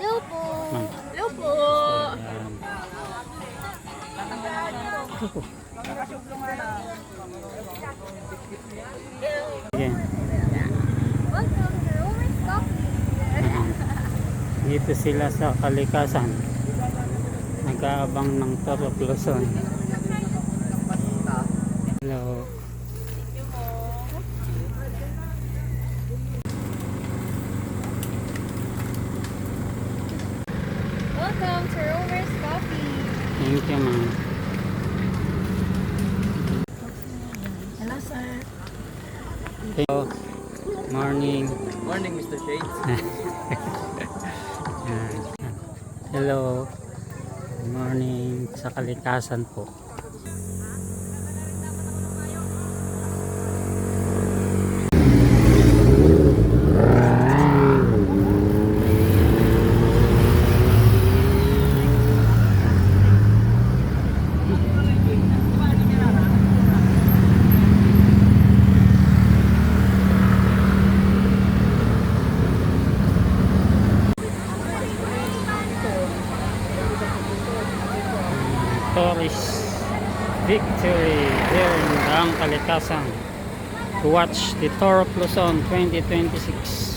Hello po. Ma'am. Hello po. Ayan. Sige. Welcome to Romer's Coffee. Dito sila sa Kalikasan. Nag-aabang ng Toro Luzon. Hello. Welcome to Romer's Coffee. Thank you, ma'am. Hello, sir. Hello. Morning. Morning, Mr. Shades. Ayan. Hello. Good morning sa Kalikasan po. Tourist victory here in Daang Kalikasan to watch the Tour of Luzon 2026.